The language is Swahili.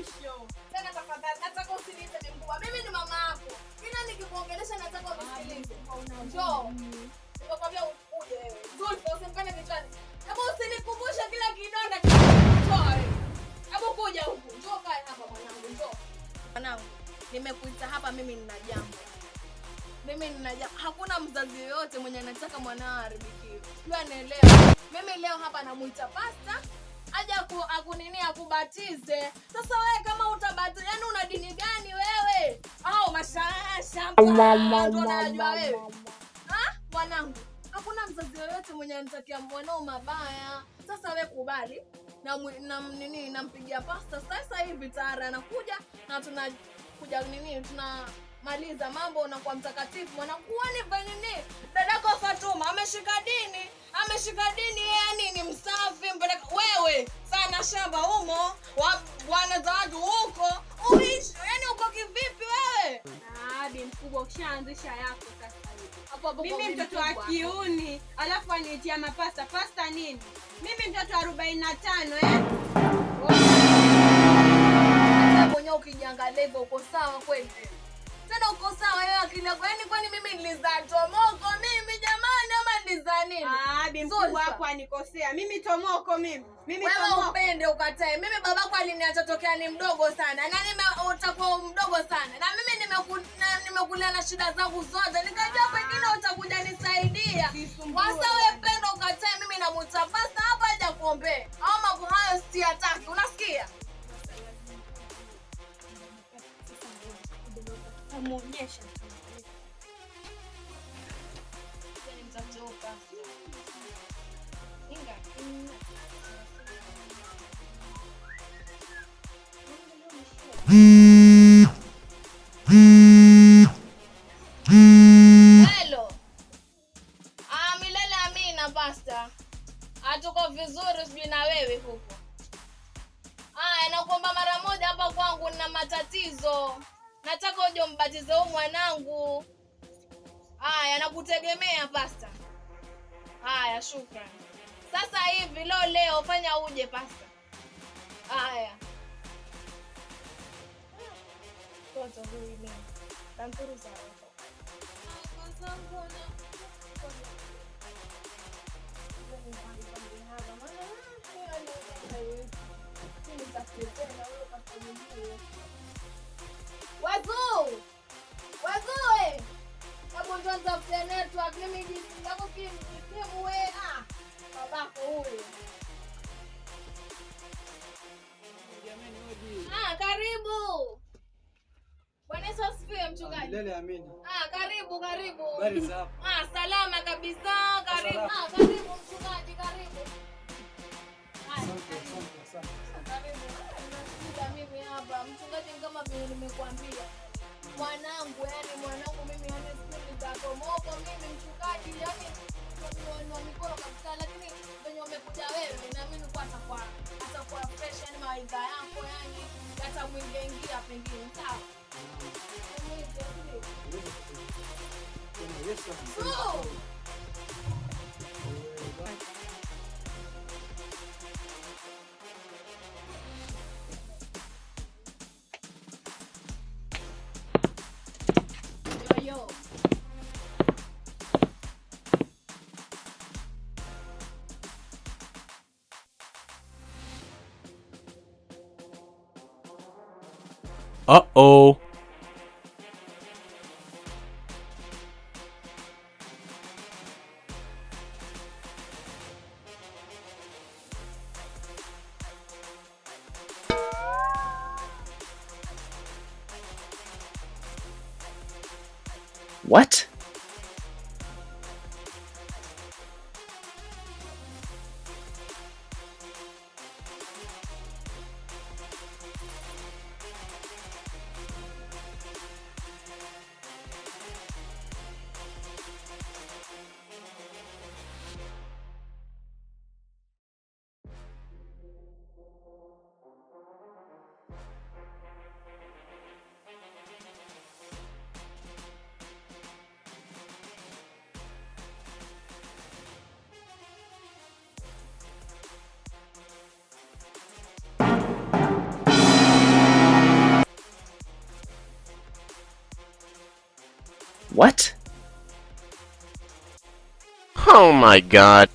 mwisho. Tena tafadhali nataka usiniite mkubwa. Mimi ni mama yako. Kila nikikuongelesha nataka unisikilize. Njoo. Nikakwambia ukuje wewe. Njoo usimkane kichwani. Hebu usinikumbushe kila kidonda kinachotoa wewe. Hebu kuja huku. Njoo kae hapa mwanangu, njoo. Mwanangu, nimekuita hapa mimi nina jambo. Hakuna mzazi yoyote mwenye anataka mwanao haribikiwe. Sio, anaelewa. Mimi leo hapa namuita pasta aje akubatize. Sasa wewe kama utabatiza, yani una dini gani wewe? Au mashasha ndo unajua wewe? Mwanangu, hakuna mzazi yoyote mwenye anatakia mwanao mabaya. Sasa wewe kubali nampigia pasta sasa hivi tayari anakuja na tunakuja tunamaliza mambo na kwa mtakatifu. Mwanakuani nini? Dadako Fatuma ameshika dini yeye ni msafi mpeleka wewe sana shamba humo bwana zawadi huko uishi yani uko kivipi wewe? Bi mkubwa ushaanzisha yako sasa hivi. Mimi mtoto wa kiuni alafu aniitia pasta nini? Mimi mtoto wa 45 Hata mwenyewe ukijiangalia hivyo uko sawa kweli? Tena uko sawa wewe akili yako. Yaani kwani mimi nilizaa tomoko mimi jamani ama nilizaa nini? Bi mkubwa hapo anikosea. Mimi tomoko mimi. Wewe upende ukatae. Mimi babako aliniacha tokea ni mdogo sana. Na utakuwa mdogo sana. Na mimi nimekulea na shida zangu zote. Nikajua pengine utakuja nisaidia. Sasa wewe pendo ukatae mimi namuita pasta hapa aje kuombea. Au mambo hayo siyataki. Unasikia? Muonyesha. Nitachoka. Inga. Hello. Milele amina pasta. Hatuko vizuri sijui na wewe huko. Nakuomba mara moja hapa kwangu nina matatizo. Nataka uje mbatize huyu mwanangu. Nakutegemea pasta. Shukrani. Sasa hivi leo fanya uje pasta. Toto huyu mimi. Tanturu sana. Wazue! Kama ndo nitafutia network mimi ndako kimu wewe. Babako huyo. Jamani hoji. Karibu. Bwana Yesu asifiwe mchungaji. Milele amini. Karibu. Habari za hapo? Salama kabisa. Karibu. Karibu mchungaji, karibu. Asante. Karibu. Nasikia mimi hapa mchungaji kama vile nimekuambia. Mwanangu mimi siku nitakomoko mimi mchungaji kwa mikono kabisa, lakini venye umekuja wewe na mimi kwa atakuwa fresh mawaidha yako yatamwingia pengine sawa. Yo. Uh-oh. What? What? Oh my god.